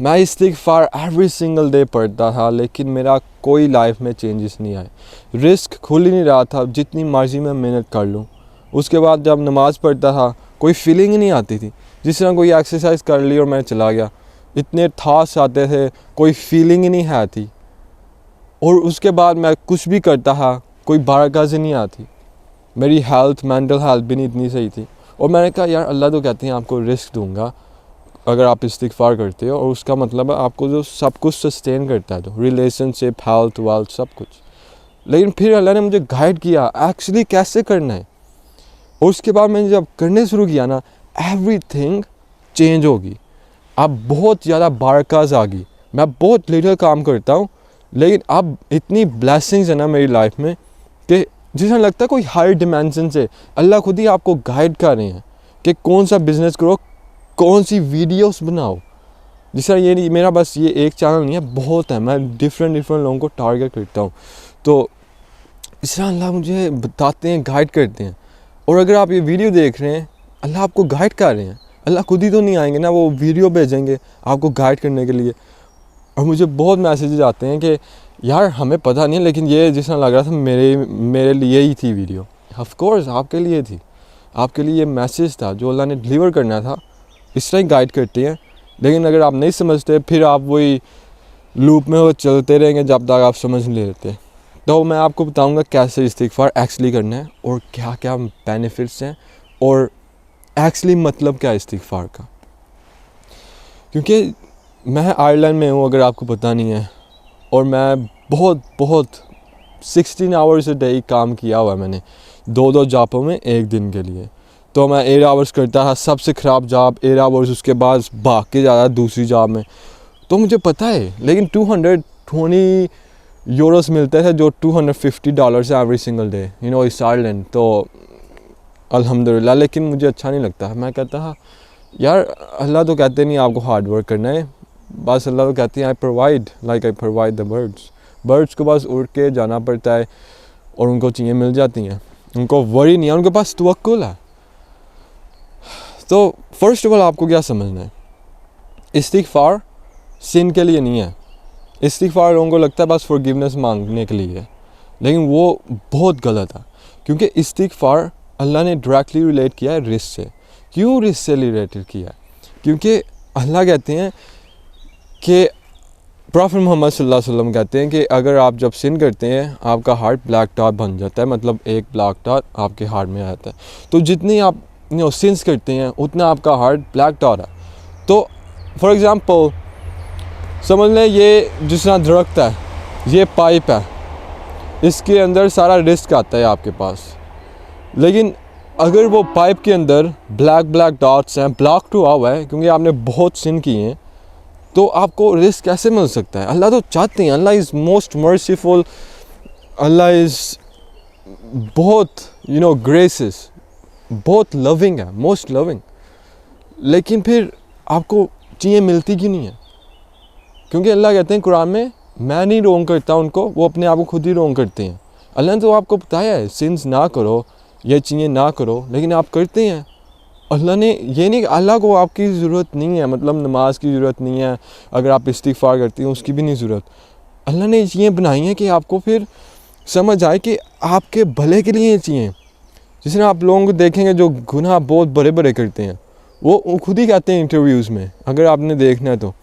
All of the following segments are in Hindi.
मैं इस्तिग़फ़ार एवरी सिंगल डे पढ़ता था, लेकिन मेरा कोई लाइफ में चेंजेस नहीं आए। रिस्क खुल ही नहीं रहा था, जितनी मर्ज़ी मैं मेहनत कर लूँ। उसके बाद जब नमाज़ पढ़ता था कोई फीलिंग ही नहीं आती थी, जिस तरह कोई एक्सरसाइज कर ली और मैं चला गया। इतने थॉट्स आते थे, कोई फीलिंग ही नहीं आती। और उसके बाद मैं कुछ भी करता था, कोई बरकत से नहीं आती। मेरी हेल्थ, मेंटल हेल्थ भी नहीं इतनी सही थी। और मैंने कहा यार, अल्लाह तो कहते हैं आपको रिस्क दूंगा अगर आप इस्तिग़फ़ार करते हो, और उसका मतलब है आपको जो सब कुछ सस्टेन करता है, जो रिलेशनशिप, हेल्थ, वेल्थ, सब कुछ। लेकिन फिर अल्लाह ने मुझे गाइड किया एक्चुअली कैसे करना है। और उसके बाद मैंने जब करने शुरू किया ना, एवरीथिंग चेंज होगी। अब बहुत ज़्यादा बरकत आ गई। मैं बहुत लिटिल काम करता हूँ, लेकिन अब इतनी ब्लेसिंग्स है ना मेरी लाइफ में कि जिसमें लगता है कोई हायर डिमेंशन से अल्लाह खुद ही आपको गाइड कर रहे हैं कि कौन सा बिज़नेस करो, कौन सी वीडियोस बनाओ। जिस तरह ये नहीं, मेरा बस ये एक चैनल नहीं है, बहुत है। मैं डिफरेंट लोगों को टारगेट करता हूँ। तो इस तरह अल्लाह मुझे बताते हैं, गाइड करते हैं। और अगर आप ये वीडियो देख रहे हैं, अल्लाह आपको गाइड कर रहे हैं। अल्लाह खुद ही तो नहीं आएंगे ना, वो वीडियो भेजेंगे आपको गाइड करने के लिए। और मुझे बहुत मैसेजेस आते हैं कि यार हमें पता नहीं, लेकिन ये जिस तरह लग रहा था मेरे लिए ही थी वीडियो। ऑफ कोर्स आपके लिए थी, आपके लिए ये मैसेज था जो अल्लाह ने डिलीवर करना था। इस तरह ही गाइड करते हैं। लेकिन अगर आप नहीं समझते, फिर आप वही लूप में वो चलते रहेंगे जब तक आप समझ नहीं लेते। तो मैं आपको बताऊंगा कैसे इस्तिग़फ़ार एक्चुअली करना है और क्या क्या बेनिफिट्स हैं और एक्चुअली मतलब क्या है इस्तिग़फ़ार का। क्योंकि मैं आयरलैंड में हूँ, अगर आपको पता नहीं है, और मैं बहुत 16 आवर्स अ डे काम किया हुआ है मैंने, 2 जॉबों में एक दिन के लिए। तो मैं 8 आवर्स करता था, सबसे ख़राब जॉब 8 आवर्स, उसके बाद भाग के ज़्यादा दूसरी जॉब में। तो मुझे पता है, लेकिन 220 यूरोस मिलते थे, जो $250 है एवरी सिंगल डे, इस आयरलैंड। तो अल्हम्दुलिल्लाह। लेकिन मुझे अच्छा नहीं लगता। मैं कहता था यार, अल्लाह तो कहते नहीं आपको हार्ड वर्क करना है, बस अल्लाह तो कहती है आई प्रोवाइड द बर्ड्स को बस उड़ के जाना पड़ता है और उनको चीज़ें मिल जाती हैं। उनको वरी नहीं है, उनके पास तवक्कुल है। तो फर्स्ट ऑफ ऑल आपको क्या समझना है, इस्तिग़फ़ार सिन के लिए नहीं है। इस्तिग़फ़ार लोगों को लगता है बस फॉरगिवनेस मांगने के लिए है, लेकिन वो बहुत गलत है। क्योंकि इस्तिग़फ़ार अल्लाह ने डायरेक्टली रिलेट किया है रिस्क से। क्यों रिस्क से रिलेटेड किया है? क्योंकि अल्लाह कहते हैं कि प्रॉफेट मोहम्मद सल्लल्लाहु अलैहि वसल्लम कहते हैं कि अगर आप जब सिन करते हैं, आपका हार्ट ब्लैक डॉट बन जाता है, मतलब एक ब्लैक डॉट आपके हार्ट में आ जाता है। तो जितनी आप सिंस करते हैं, उतना आपका हार्ट ब्लैक डॉट है। तो फॉर एग्ज़ाम्पल समझ लें, ये जिस तरह दरख्त है, ये पाइप है, इसके अंदर सारा रिस्क आता है आपके पास। लेकिन अगर वो पाइप के अंदर ब्लैक डॉट्स हैं, ब्लॉक हुआ हुआ है क्योंकि आपने बहुत सिन किए हैं, तो आपको रिस्क कैसे मिल सकता है? अल्लाह तो चाहते हैं, Allah is most merciful, Allah is बहुत ग्रेसियस, बहुत लविंग है, मोस्ट लविंग। लेकिन फिर आपको चीज़ें मिलती क्यों नहीं है? क्योंकि अल्लाह कहते हैं कुरान में, मैं नहीं रोंग करता उनको, वो अपने आप को खुद ही रोंग करते हैं। अल्लाह ने तो आपको बताया है सिंस ना करो, ये चीज़ें ना करो, लेकिन आप करते हैं। अल्लाह ने ये नहीं, अल्लाह को आपकी ज़रूरत नहीं है, मतलब नमाज की ज़रूरत नहीं है, अगर आप इस्तिग़फ़ार करती हैं उसकी भी नहीं ज़रूरत। अल्लाह ने ये चीज़ें बनाई हैं कि आपको फिर समझ आए कि आपके भले के लिए ये चीज़ें। जिस तरह आप लोगों को देखेंगे जो गुनाह बहुत बड़े करते हैं, वो खुद ही कहते हैं इंटरव्यूज़ में, अगर आपने देखना है तो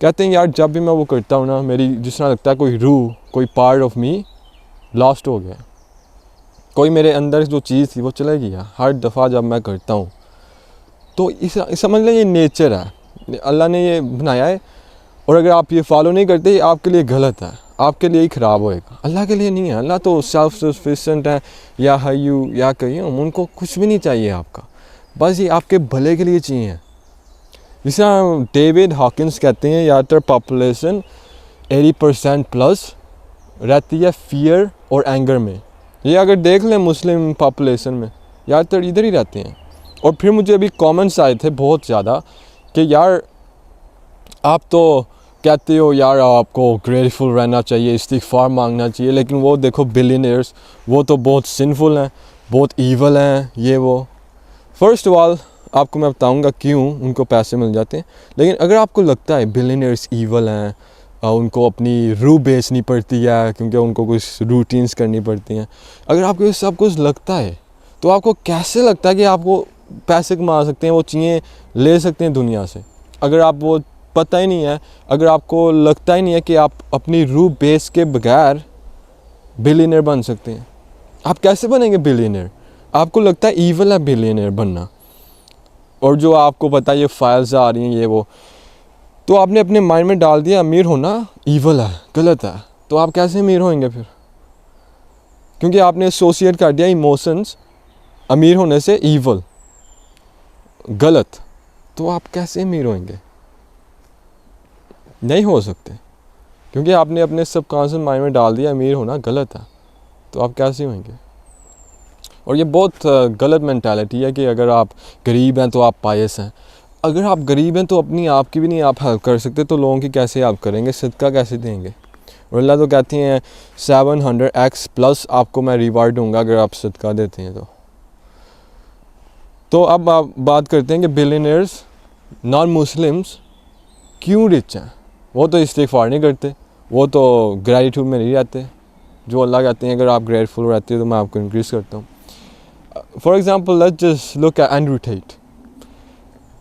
कहते हैं यार जब भी मैं वो करता हूँ ना, मेरी जिस तरह लगता है कोई रूह, कोई पार्ट ऑफ मी लॉस्ट हो गया, कोई मेरे अंदर जो चीज़ थी वो चला गया हर दफ़ा जब मैं करता हूँ। तो इस समझ लें ये नेचर है, अल्लाह ने ये बनाया है। और अगर आप ये फॉलो नहीं करते, ये आपके लिए गलत है, आपके लिए ही ख़राब होएगा, अल्लाह के लिए नहीं है। अल्लाह तो सेल्फ सफिशिएंट है, या हय्यू या कय्यूम, उनको कुछ भी नहीं चाहिए आपका, बस ये आपके भले के लिए चाहिए। जिस तरह डेविड हॉकिंस कहते हैं, ज़्यादातर पॉपुलेशन 80% प्लस रहती है फियर और एंगर में। ये अगर देख लें मुस्लिम पॉपुलेशन में ज़्यादातर इधर ही रहते हैं। और फिर मुझे अभी कमेंट्स आए थे बहुत ज़्यादा कि यार आप तो कहते हो यार आपको ग्रेटफुल रहना चाहिए, इस्तिग़फ़ार मांगना चाहिए, लेकिन वो देखो बिलियनियर्स, वो तो बहुत सिनफुल हैं, बहुत ईवल हैं, ये वो। फर्स्ट ऑफ ऑल आपको मैं बताऊंगा क्यों उनको पैसे मिल जाते हैं। लेकिन अगर आपको लगता है बिलियनियर्स ईवल हैं, उनको अपनी रूह बेचनी पड़ती है क्योंकि उनको कुछ रूटीन्स करनी पड़ती हैं, अगर आपको ये सब कुछ लगता है तो आपको कैसे लगता है कि आपको पैसे कमा सकते हैं, वो चीज़ें ले सकते हैं दुनिया से? अगर आप वो पता ही नहीं है, अगर आपको लगता ही नहीं है कि आप अपनी रूह बेच के बगैर बिलियनियर बन सकते हैं, आप कैसे बनेंगे बिलियनियर? आपको लगता है ईवल है बिलियनियर बनना, और जो आपको पता है ये फाइल्स आ रही हैं ये वो, तो आपने अपने माइंड में डाल दिया अमीर होना ईवल है, गलत है। तो आप कैसे अमीर होंगे फिर? क्योंकि आपने एसोसिएट कर दिया इमोशंस अमीर होने से ईवल, गलत। तो आप कैसे अमीर होंगे? नहीं हो सकते, क्योंकि आपने अपने सबकॉन्शियस माइंड में डाल दिया अमीर होना गलत है। तो आप कैसे होंगे? और ये बहुत गलत मेंटालिटी है कि अगर आप गरीब हैं तो आप पायस हैं। अगर आप गरीब हैं तो अपनी आप की भी नहीं आप हेल्प कर सकते, तो लोगों की कैसे आप करेंगे? सदका कैसे देंगे? और अल्लाह तो कहती हैं 700x प्लस आपको मैं रिवार्ड दूंगा अगर आप सदका देते हैं तो अब आप बात करते हैं कि बिलियनियर्स नॉन मुस्लिम्स क्यों रिच हैं। वो तो इस्तिग़फ़ार नहीं करते, वो तो ग्रेटिट्यूड में नहीं रहते। जो अल्लाह कहते हैं अगर आप ग्रेटफुल रहते हो तो मैं आपको इंक्रीज़ करता हूँ। For example let's just look at Andrew Tate.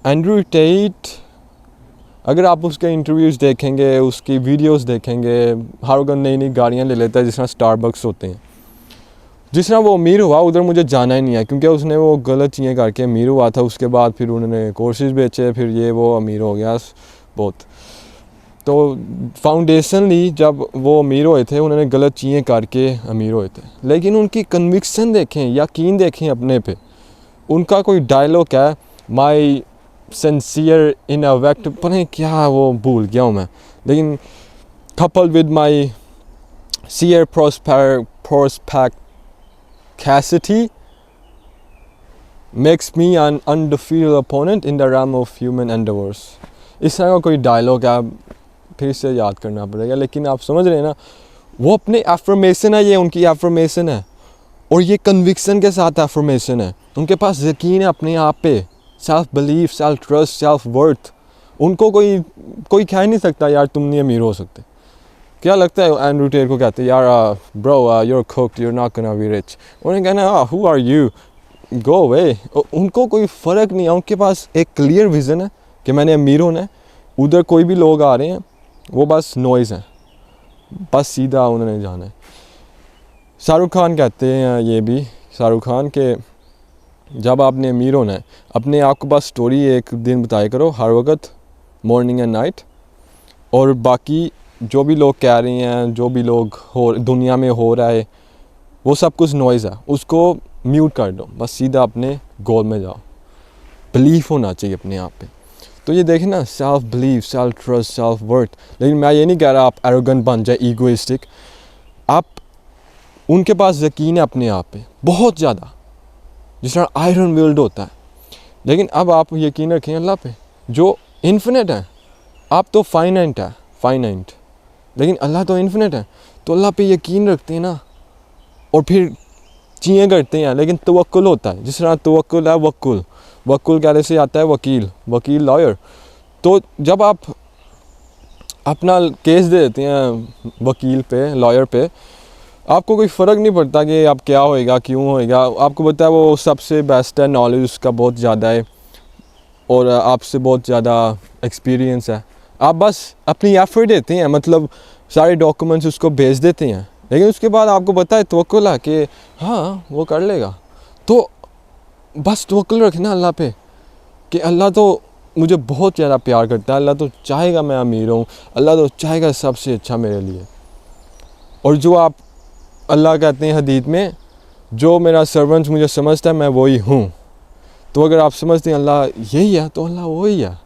Andrew Tate, अगर आप उसके इंटरव्यूज़ देखेंगे, उसकी वीडियोस देखेंगे, हर वक्त नई नई गाड़ियाँ ले लेता है जिस तरह स्टारबक्स होते हैं। जिस तरह वो अमीर हुआ उधर मुझे जाना ही नहीं है, क्योंकि उसने वो गलत चीज़ें करके अमीर हुआ था। उसके बाद फिर उन्होंने कोर्सेज बेचे, फिर ये वो अमीर हो गया बहुत। तो फाउंडेशनली जब वो अमीर हुए थे उन्होंने गलत चीज़ें करके अमीर हुए थे। लेकिन उनकी कन्विक्शन देखें, यकीन देखें अपने पे। उनका कोई डायलॉग है माई सिंसियर इन अ वैक्ट, पता नहीं क्या वो भूल गया हूँ मैं, लेकिन couple with my sheer perspicacity makes me an undefeated opponent in the realm of human endeavours. इस तरह का कोई डायलॉग है, फिर से याद करना पड़ेगा, लेकिन आप समझ रहे हैं ना, वो अपने एफर्मेशन है, ये उनकी एफर्मेशन है और ये कन्विक्शन के साथ एफर्मेशन है। उनके पास यकीन है अपने आप पे, self belief, self trust, self worth. उनको कोई कह नहीं सकता यार तुम नहीं अमीर हो सकते। क्या लगता है एंड्रू टेट को कहते हैं यार bro you are cooked, you are not gonna be rich. उन्हें कहना who are you, go away. उनको कोई फ़र्क नहीं है, उनके पास एक क्लियर विज़न है कि मैंने अमीर होना है। उधर कोई भी लोग आ रहे हैं वो बस नॉइज़ है, बस सीधा उन्होंने जाना है। शाहरुख खान कहते हैं, ये भी शाहरुख खान के जब आपने अमीर होना है अपने आप को बस स्टोरी एक दिन बताया करो हर वक्त, मॉर्निंग एंड नाइट, और बाकी जो भी लोग कह रहे हैं, जो भी लोग दुनिया में हो रहा है वो सब कुछ नॉइज़ है, उसको म्यूट कर दो, बस सीधा अपने गोल में जाओ। बिलीफ होना चाहिए अपने आप पे। तो ये देखें ना, self belief, self trust, self worth. लेकिन मैं ये नहीं कह रहा आप एरोगेंट बन जाए, ईगोइस्टिक। आप उनके पास यकीन है अपने आप पे बहुत ज़्यादा, जिस तरह आयरन विल्ड होता है। लेकिन अब आप यकीन रखें अल्लाह पे जो इन्फिनिट है। आप तो फाइनाइट है, फाइनाइट, लेकिन अल्लाह तो इन्फिनिट है। तो अल्लाह पे यकीन रखते हैं ना और फिर चीज़ें करते हैं। लेकिन तवक्कुल होता है, जिस तरह तवक्कुल है वक्कुल, वक्कुल कहने से आता है वकील, वकील लॉयर। तो जब आप अपना केस दे देते हैं वकील पे, लॉयर पे, आपको कोई फ़र्क नहीं पड़ता कि आप क्या होएगा, क्यों होएगा। आपको पता है वो सबसे बेस्ट है, नॉलेज उसका बहुत ज़्यादा है और आपसे बहुत ज़्यादा एक्सपीरियंस है। आप बस अपनी एफर्ट देते हैं, मतलब सारे डॉक्यूमेंट्स उसको भेज देते हैं। लेकिन उसके बाद आपको पता है तवक्कुल है कि हाँ वो कर लेगा। तो बस तवक्कुल रखना अल्लाह पे कि अल्लाह तो मुझे बहुत ज़्यादा प्यार करता है, अल्लाह तो चाहेगा मैं अमीर हूँ, अल्लाह तो चाहेगा सबसे अच्छा मेरे लिए। और जो आप अल्लाह कहते हैं हदीस में, जो मेरा सर्वेंट मुझे समझता है मैं वही हूँ। तो अगर आप समझते हैं अल्लाह यही है तो अल्लाह वही है।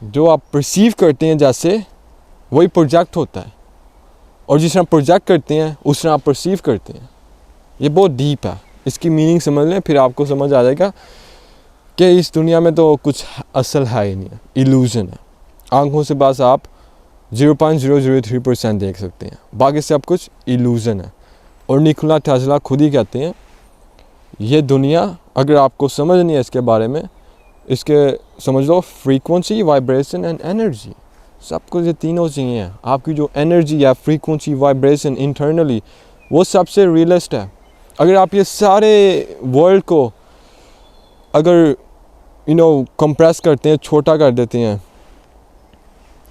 जो आप परसीव करते हैं जैसे वही प्रोजेक्ट होता है, और जिस तरह प्रोजेक्ट करते हैं उस तरह आप परसीव करते हैं। ये बहुत डीप है, इसकी मीनिंग समझ लें फिर आपको समझ आ जाएगा कि इस दुनिया में तो कुछ असल है ही नहीं है, इल्यूज़न है। आंखों से बस आप 0.003% देख सकते हैं, बाकी सब कुछ इल्यूज़न है। और निकोला टेस्ला खुद ही कहते हैं ये दुनिया अगर आपको समझ नहीं है इसके बारे में, इसके समझ low frequency, vibration and energy, सब कुछ ये तीनों चीज़ें हैं। आपकी जो एनर्जी है, फ्रीक्वेंसी, वाइब्रेशन इंटरनली, वो सबसे रियलिस्ट है। अगर आप ये सारे वर्ल्ड को अगर कंप्रेस करते हैं, छोटा कर देते हैं,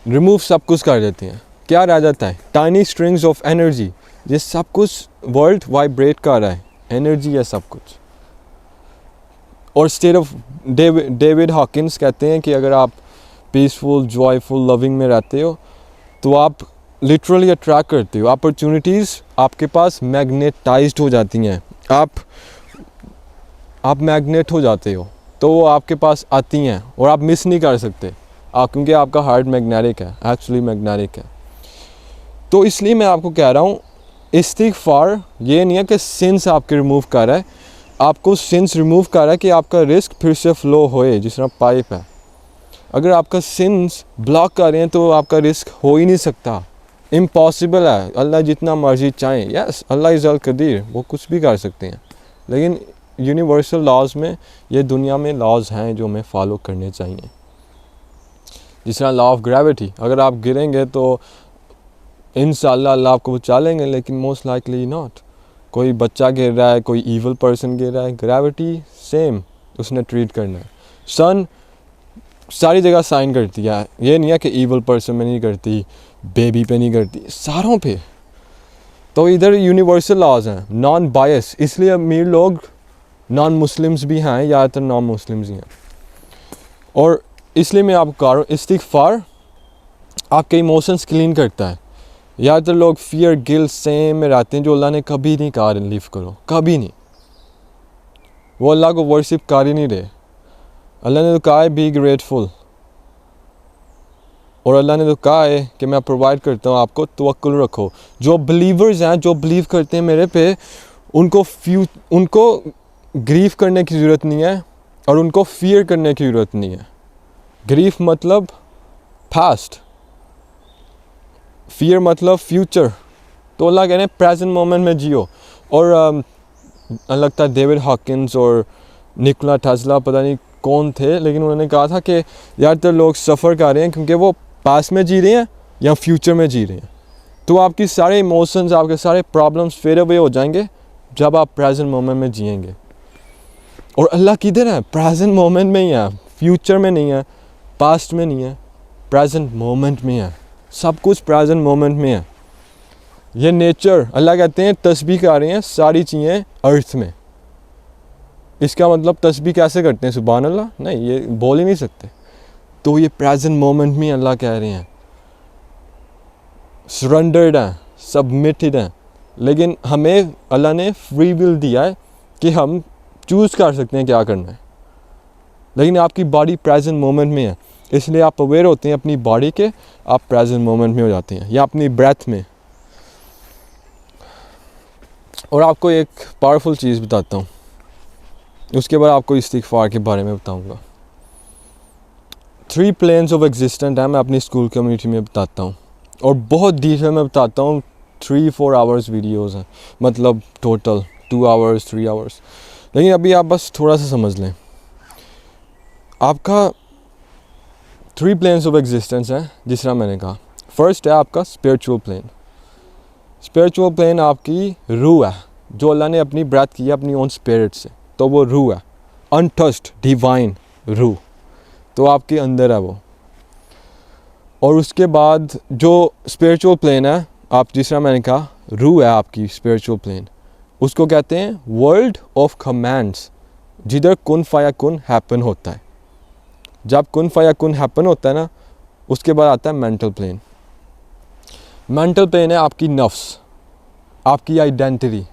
रिमूव सब कुछ कर देते हैं, क्या रह जाता है? Tiny strings of energy. ये सब कुछ वर्ल्ड वाइब्रेट कर रहा है, एनर्जी है सब कुछ। और स्टेट ऑफ डेविड हॉकिंस कहते हैं कि अगर आप पीसफुल, जॉयफुल, लविंग में रहते हो तो आप लिटरली अट्रैक्ट करते हो। अपॉर्चुनिटीज़ आपके पास मैग्नेटाइज्ड हो जाती हैं, आप मैग्नेट हो जाते हो, तो वो आपके पास आती हैं और आप मिस नहीं कर सकते क्योंकि आपका हार्ट मैग्नेटिक है, एक्चुअली मैग्नेटिक है। तो इसलिए मैं आपको कह रहा हूँ, इस्तिग़फ़ार ये नहीं है कि सिंस आपके रिमूव कर रहा है, आपको सिंस रिमूव कर रहा है कि आपका रिस्क फिर से फ्लो होए, जिस तरह पाइप है। अगर आपका सिंस ब्लॉक कर रहे हैं तो आपका रिस्क हो ही नहीं सकता, इम्पॉसिबल है। अल्लाह जितना मर्जी चाहें, यस अल्लाह इज़ अल कदीर, वो कुछ भी कर सकते हैं। लेकिन यूनिवर्सल लॉज में, ये दुनिया में लॉज हैं जो हमें फॉलो करने चाहिए। जिस तरह लॉ ऑफ ग्रेविटी, अगर आप गिरेंगे तो इंशाअल्लाह अल्लाह आपको बचा लेंगे, लेकिन मोस्ट लाइकली नॉट। कोई बच्चा गिर रहा है, कोई ईवल पर्सन गिर रहा है, ग्रेविटी सेम उसने ट्रीट करना है। सन सारी जगह साइन करती है, ये नहीं है कि ईवल पर्सन में नहीं करती, बेबी पे नहीं करती, सारों पे। तो इधर यूनिवर्सल लॉज हैं, नॉन बायस। इसलिए अमीर लोग नॉन मुस्लिम्स भी हैं, ज़्यादातर नॉन मुस्लिम्स ही हैं। और इसलिए मैं आपको कह रहा हूँ, इस्तिग़फ़ार आपके इमोशंस क्लीन करता है। ज़्यादातर लोग फियर, गिल्ट, सेम में रहते हैं, जो अल्लाह ने कभी नहीं कहा लिव करो, कभी नहीं। वो अल्लाह को वर्शिप कर ही नहीं रहे। अल्लाह ने तो कहा है बी ग्रेटफुल, और अल्लाह ने तो कहा है कि मैं प्रोवाइड करता हूँ, आपको तवक्कुल रखो। जो बिलीवर्स हैं, जो बिलीव करते हैं मेरे पे, उनको ग्रीफ करने की ज़रूरत नहीं है और उनको फियर करने की ज़रूरत नहीं है। ग्रीफ मतलब पास्ट, फियर मतलब फ्यूचर। तो अल्लाह कह रहे हैं प्रेजेंट मोमेंट में जियो। और लगता है डेविड हॉकिंस और निकोला टेस्ला, पता नहीं कौन थे, लेकिन उन्होंने कहा था कि ज़्यादातर लोग सफ़र कर रहे हैं क्योंकि वो पास्ट में जी रहे हैं या फ्यूचर में जी रहे हैं। तो आपकी सारे इमोशंस, आपके सारे प्रॉब्लम्स फेड अवे हो जाएंगे जब आप प्रेजेंट मोमेंट में जिएंगे। और अल्लाह किधर है? प्रेजेंट मोमेंट में ही है, फ्यूचर में नहीं है, पास्ट में नहीं है, प्रेजेंट मोमेंट में है। सब कुछ प्रेजेंट मोमेंट में है। ये नेचर, अल्लाह कहते हैं तस्बीह कर रहे हैं सारी चीज़ें अर्थ में। इसका मतलब तस्बीह कैसे करते हैं? सुभान अल्लाह? नहीं, ये बोल ही नहीं सकते। तो ये प्रेजेंट मोमेंट में अल्लाह कह रहे हैं, सरेंडर्ड हैं, सबमिटेड हैं। लेकिन हमें अल्लाह ने फ्री विल दिया है कि हम चूज़ कर सकते हैं क्या करना है। लेकिन आपकी बॉडी प्रेजेंट मोमेंट में है, इसलिए आप अवेयर होते हैं अपनी बॉडी के, आप प्रेजेंट मोमेंट में हो जाते हैं, या अपनी ब्रेथ में। और आपको एक पावरफुल चीज़ बताता हूँ, उसके बाद आपको इस्तिग़फ़ार के बारे में बताऊँगा। 3 प्लेन्स ऑफ एग्जिस्टेंस है, मैं अपनी स्कूल कम्युनिटी में बताता हूँ, और बहुत डिटेल में बताता हूँ। 3-4 आवर्स वीडियोज़ हैं, मतलब टोटल 2 आवर्स 3 आवर्स। लेकिन अभी आप बस थोड़ा सा समझ लें। आपका 3 प्लेन्स ऑफ एग्जिस्टेंस है, जिस तरह मैंने कहा। फर्स्ट है आपका स्पिरिचुअल प्लेन। स्पिरिचुअल प्लेन आपकी रूह है, जो अल्लाह ने अपनी ब्रेथ की है अपनी ओन स्पिरिट से, तो वो रूह है, अनटच्ड डिवाइन रूह, तो आपके अंदर है वो। और उसके बाद जो स्पिरिचुअल प्लेन है, आप जिस तरह मैंने कहा रूह है आपकी स्पिरिचुअल प्लेन, उसको कहते हैं वर्ल्ड ऑफ कमांड्स, जिधर कुन फायकुन हैपन होता है। जब कुन फायकुन हैपन होता है ना, उसके बाद आता है मेंटल प्लेन। मेंटल प्लेन है आपकी नफ्स, आपकी आइडेंटिटी,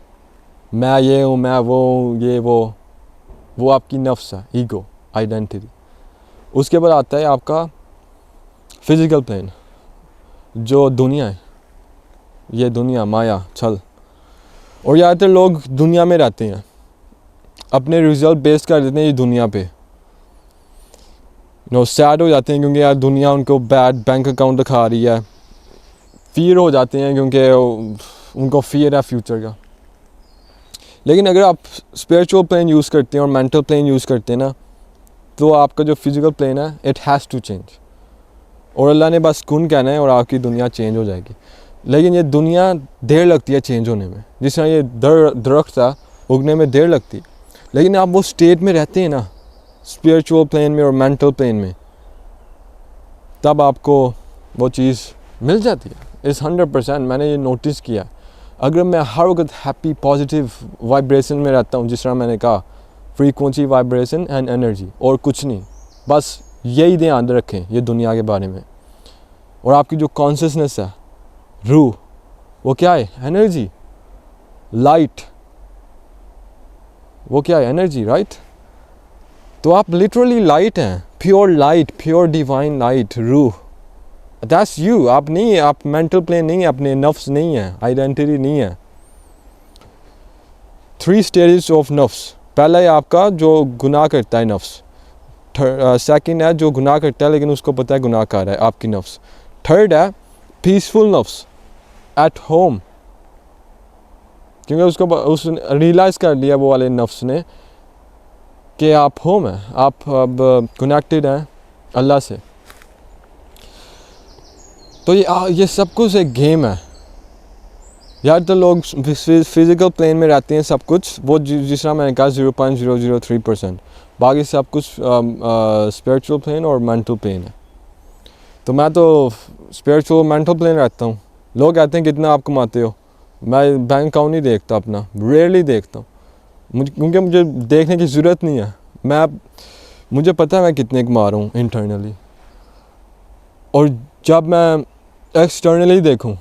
मैं ये हूँ, मैं वो हूँ, ये वो आपकी नफ्स है, ईगो, आइडेंटिटी। उसके बाद आता है आपका फिज़िकल प्लेन, जो दुनिया है, ये दुनिया, माया, छल। और ज़्यादातर लोग दुनिया में रहते हैं, अपने रिजल्ट बेस कर देते हैं ये दुनिया पे। सैड हो जाते हैं क्योंकि यार दुनिया उनको बैड बैंक अकाउंट दिखा रही है। फियर हो जाते हैं क्योंकि उनको फियर है फ्यूचर का। लेकिन अगर आप स्पिरिचुअल प्लेन यूज़ करते हैं और मेंटल प्लेन यूज़ करते हैं ना, तो आपका जो फिज़िकल प्लेन है इट हैज़ टू चेंज, और अल्लाह ने बस कुन कहना है और आपकी दुनिया चेंज हो जाएगी। लेकिन ये दुनिया देर लगती है चेंज होने में, जिस तरह ये दरख्त था उगने में देर लगती है, लेकिन आप वो स्टेट में रहते हैं ना, स्पिरिचुअल प्लेन में और मेंटल प्लेन में, तब आपको वो चीज़ मिल जाती है। इस 100% मैंने ये नोटिस किया। अगर मैं हर वक्त हैप्पी पॉजिटिव वाइब्रेशन में रहता हूँ, जिस तरह मैंने कहा फ्रीक्वेंसी, वाइब्रेशन एंड एनर्जी, और कुछ नहीं, बस यही ध्यान रखें ये दुनिया के बारे में। और आपकी जो कॉन्शियसनेस है, रूह, वो क्या है? एनर्जी, लाइट, वो क्या है? Energy, right? तो आप लिटरली लाइट हैं, pure light, pure divine light, रूह, दैट्स यू। आप नहीं है, आप मेंटल प्लेन नहीं है, अपने नफ्स नहीं है, आइडेंटिटी नहीं है। 3 स्टेजेस ऑफ नफ्स। पहला है आपका जो गुनाह करता है नफ्स, सेकंड है जो गुनाह करता है लेकिन उसको पता है गुनाह कर रहा है, आपकी नफ्स। थर्ड है पीसफुल नफ्स, एट होम, क्योंकि उसको उस रियलाइज़ कर लिया वो वाले नफ्स ने कि आप होम हैं, आप अब कनेक्टेड हैं अल्लाह से। तो ये सब कुछ एक गेम है यार। तो लोग फिज़िकल प्लेन में रहते हैं सब कुछ, वो जिस तरह मैंने कहा 0.003%, बाकी सब कुछ स्पिरिचुअल प्लेन और मेंटल प्लेन है। तो मैं तो स्पिरिचुअल मेंटल प्लेन रहता हूँ। लोग कहते हैं कितना आप कमाते हो, मैं बैंक अकाउंट नहीं देखता अपना, रेयरली देखता हूँ, क्योंकि मुझे देखने की ज़रूरत नहीं है। मुझे पता है मैं कितने कमा रहा हूँ इंटरनली, और जब मैं एक्सटर्नली देखूं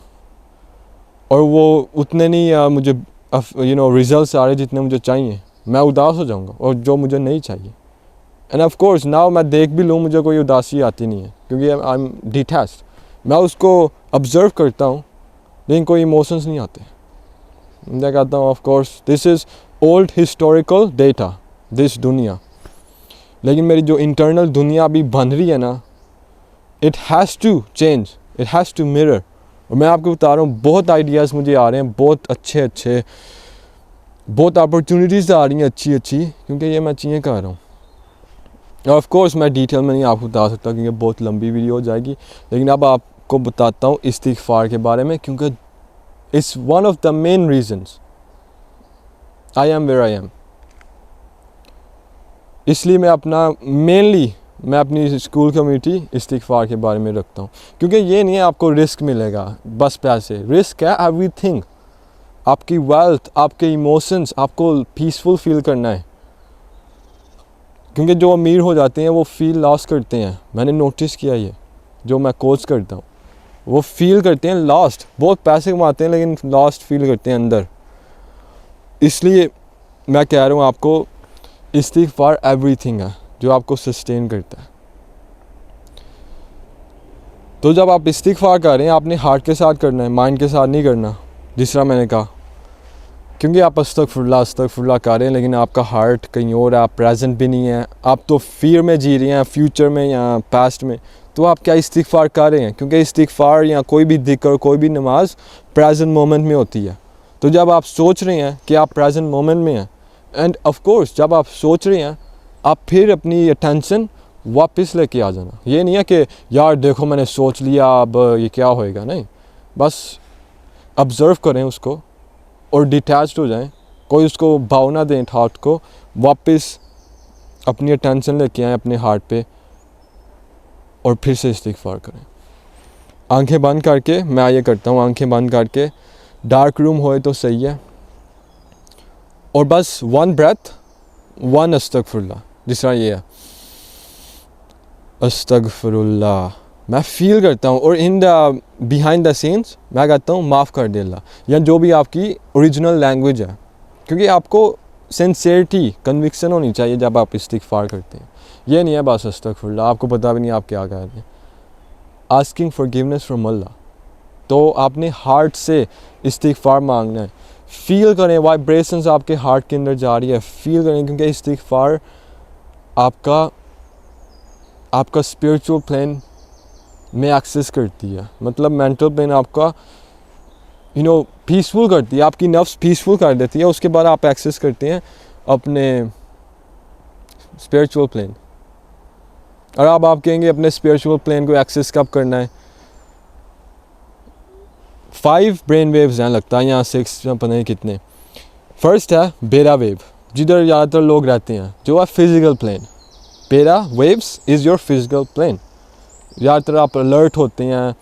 और वो उतने नहीं मुझे रिजल्ट्स आ रहे जितने मुझे चाहिए, मैं उदास हो जाऊंगा, और जो मुझे नहीं चाहिए। एंड ऑफ कोर्स नाउ मैं देख भी लूँ, मुझे कोई उदासी आती नहीं है, क्योंकि आई एम डिटैच्ड। मैं उसको ऑब्जर्व करता हूँ, लेकिन कोई इमोशंस नहीं आते। मैं कहता हूँ of course this is old historical data, this दुनिया। लेकिन मेरी जो इंटरनल दुनिया अभी बन रही है ना, it has to change, it has to mirror. और मैं आपको बता रहा हूँ, बहुत आइडियाज़ मुझे आ रहे हैं, बहुत अच्छे, बहुत अपॉर्चुनिटीज़ आ रही हैं अच्छी, क्योंकि ये मैं चीज़ें कर रहा हूँ। ऑफ कोर्स मैं डिटेल में नहीं आपको बता सकता, क्योंकि बहुत लंबी वीडियो हो जाएगी। लेकिन अब आपको बताता हूँ इस्तिग़फ़ार के बारे में, क्योंकि it's one of the main reasons I am where I am. इसलिए मैं अपनी स्कूल कम्युनिटी इस्तिग़फ़ार के बारे में रखता हूँ, क्योंकि ये नहीं है आपको रिस्क मिलेगा बस पैसे, रिस्क है एवरीथिंग, आपकी वेल्थ, आपके इमोशंस, आपको पीसफुल फील करना है। क्योंकि जो अमीर हो जाते हैं वो फील लॉस करते हैं, मैंने नोटिस किया ये, जो मैं कोच करता हूँ, वो फील करते हैं लॉस्ट, बहुत पैसे कमाते हैं लेकिन लॉस्ट फील करते हैं अंदर। इसलिए मैं कह रहा हूँ आपको, इस्तिग़फ़ार एवरीथिंग है जो आपको सस्टेन करता है। तो जब आप इस्तिग़फ़ार कर रहे हैं, आपने हार्ट के साथ करना है, माइंड के साथ नहीं करना, जिस तरह मैंने कहा। क्योंकि आप अस्तग़फ़िरुल्लाह कर रहे हैं, लेकिन आपका हार्ट कहीं और है, आप प्रेजेंट भी नहीं है, आप तो फियर में जी रहे हैं, फ्यूचर में या पास्ट में। तो आप क्या इस्तिग़फ़ार कर रहे हैं? क्योंकि इस्तिग़फ़ार या कोई भी ज़िक्र, कोई भी नमाज प्रेजेंट मोमेंट में होती है। तो जब आप सोच रहे हैं कि आप प्रेजेंट मोमेंट में हैं, एंड ऑफ कोर्स जब आप सोच रहे हैं, आप फिर अपनी अटेंशन वापस लेके आ जाना। ये नहीं है कि यार देखो मैंने सोच लिया, अब ये क्या होएगा, नहीं, बस ऑब्ज़र्व करें उसको और डिटैच्ड हो जाएं, कोई उसको भाव ना दें थॉट को, वापस अपनी अटेंशन लेके आएँ अपने हार्ट पे और फिर से इस्तिग़फ़ार करें। आंखें बंद करके मैं ये करता हूँ, आंखें बंद करके, डार्क रूम होए तो सही है, और बस 1 ब्रेथ 1 अस्तग़फ़िरुल्लाह, जिस तरह ये है अस्तग़फ़िरुल्लाह, मैं फील करता हूँ, और in the behind the scenes मैं कहता हूँ माफ़ कर दे अल्लाह, या जो भी आपकी ओरिजिनल लैंग्वेज है। क्योंकि आपको सिंसेरिटी, कन्विक्शन होनी चाहिए जब आप इस्तिग़फ़ार करते हैं। ये नहीं है बस अस्तग़फ़िरुल्लाह, आपको पता भी नहीं आप क्या कर रहे हैं। आस्किंग फॉरगिवनेस फ्रॉम अल्लाह, तो आपने हार्ट से इस्तिग़फ़ार मांगना है। फील करें वाइब्रेशंस आपके हार्ट के अंदर जा रही है, फील करें, क्योंकि इस्तिग़फ़ार आपका स्पिरिचुअल प्लेन में एक्सेस करती है। मतलब मेंटल प्लेन आपका पीसफुल करती है, आपकी नफ्स पीसफुल कर देती है। उसके बाद आप एक्सेस करते हैं अपने स्पिरिचुअल प्लेन। और अब आप कहेंगे अपने स्पिरिचुअल प्लेन को एक्सेस कब करना है? 5 ब्रेन वेव्स हैं लगता है, यहाँ 6 या पता नहीं कितने। फर्स्ट है बेरा वेव, जिधर ज़्यादातर लोग रहते हैं, जो है फिजिकल प्लेन। बेरा waves is your physical plane. ज़्यादातर आप अलर्ट होते हैं,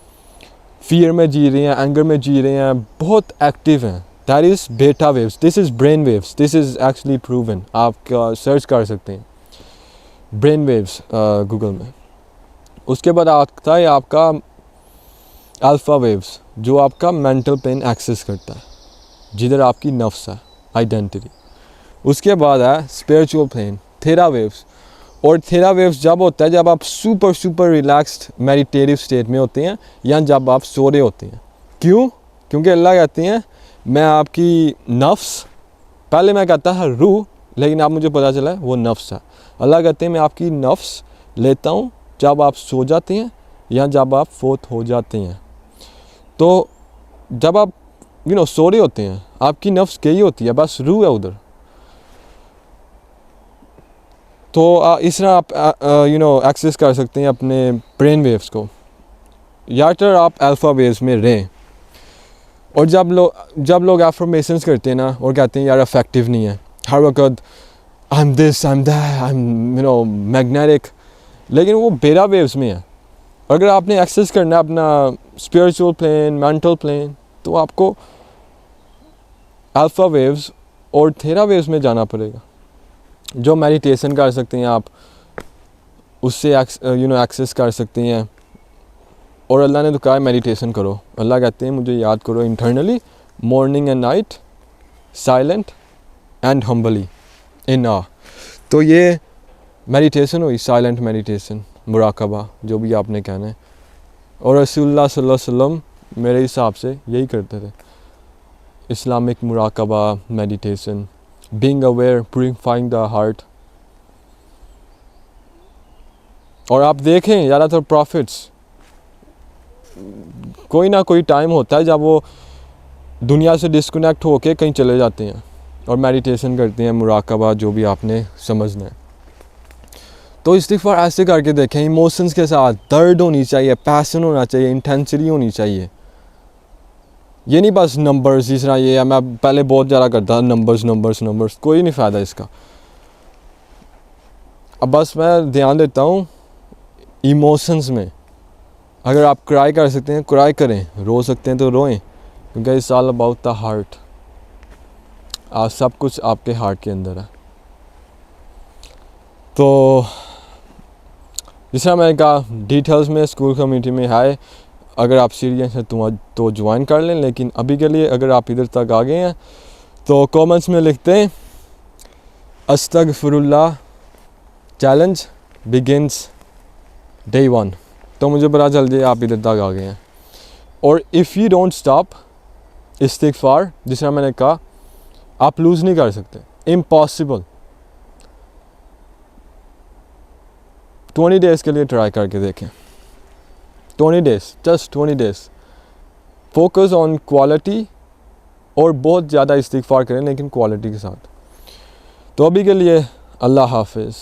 फियर में जी रहे हैं, एंगर में जी रहे हैं, बहुत एक्टिव हैं। दैट इज़ बेटा waves. This is brain waves. This is actually proven. आप सर्च कर सकते हैं ब्रेन वेव्स गूगल में। उसके बाद आता है आपका अल्फ़ा वेव्स, जो आपका मेंटल प्लेन एक्सेस करता है, जिधर आपकी नफ्स है, आइडेंटिटी। उसके बाद है स्पिरिचुअल प्लेन, थेरा वेव्स। और थेरा वेव्स जब होता है जब आप सुपर रिलैक्स्ड मेडिटेटिव स्टेट में होते हैं, या जब आप सो रहे होते हैं। क्यों? क्योंकि अल्लाह कहते हैं मैं आपकी नफ्स, पहले मैं कहता है रूह, लेकिन अब मुझे पता चला है वो नफ्स है। अल्लाह कहते हैं मैं आपकी नफ्स लेता हूँ जब आप सो जाते हैं या जब आप फोत हो जाते हैं। तो जब आप सो रहे होते हैं, आपकी नफ्स गई होती है, बस रूह है उधर। तो इस तरह आप एक्सेस कर सकते हैं अपने ब्रेन वेव्स को। या फिर आप अल्फ़ा वेव्स में रहें। और जब लोग एफर्मेशंस करते हैं ना और कहते हैं यार इफेक्टिव नहीं है, हर वक्त I am this, I am that, I am magnetic, लेकिन वो बेरा वेव्स में है। अगर आपने एक्सेस करना है अपना स्पिरिचुअल प्लेन, मेंटल प्लेन, तो आपको अल्फ़ा वेव्स और थेरा वेव्स में जाना पड़ेगा। जो मेडिटेशन कर सकते हैं आप, उससे एक्सेस कर सकते हैं। और अल्लाह ने तो कहा है मेडिटेशन करो। अल्लाह कहते हैं मुझे याद करो internally, morning and night, silent and humbly in awe. तो ये मेडिटेशन हुई, साइलेंट मेडिटेशन, मुराकबा, जो भी आपने कहना है। और रसूलुल्लाह सल्लल्लाहु अलैहि वसल्लम मेरे हिसाब से यही करते थे, इस्लामिक मुराकबा, meditation, being aware, purifying the heart. और आप देखें ज़्यादातर प्रॉफिट्स, कोई ना कोई टाइम होता है जब वो दुनिया से डिस्कनेक्ट होके कहीं चले जाते हैं और मेडिटेशन करते हैं, मुराकबा, जो भी आपने समझना है। तो इस्तिग़फ़ार ऐसे करके देखें, इमोशंस के साथ, दर्द होनी चाहिए, पैशन होना चाहिए, इंटेंसिटी होनी चाहिए। ये नहीं बस नंबर्स, जिस तरह ये मैं पहले बहुत ज़्यादा करता, नंबर्स, कोई नहीं फ़ायदा इसका। अब बस मैं ध्यान देता हूँ इमोशंस में। अगर आप क्राई कर सकते हैं क्राई करें, रो सकते हैं तो रोएं, क्योंकि it's all about the heart. सब कुछ आपके हार्ट के अंदर है। तो जिस तरह मैंने कहा, डिटेल्स में स्कूल कम्युनिटी में है, अगर आप सीरियस हैं तो ज्वाइन कर लें। लेकिन अभी के लिए अगर आप इधर तक आ गए हैं तो कमेंट्स में लिखते हैं अस्तगफिरुल्लाह, चैलेंज बिगिंस डे 1। तो मुझे पता चल जाए आप इधर तक आ गए हैं। और इफ़ यू डोंट स्टॉप इस्तिग़फ़ार, जिस तरह मैंने कहा, आप लूज़ नहीं कर सकते, इम्पॉसिबल। 20 डेज़ के लिए ट्राई करके देखें। 20 days, just 20 days. Focus on quality, और बहुत ज़्यादा इस्तिग़फ़ार करें, लेकिन क्वालिटी के साथ। तो अभी के लिए अल्लाह हाफ़िज़।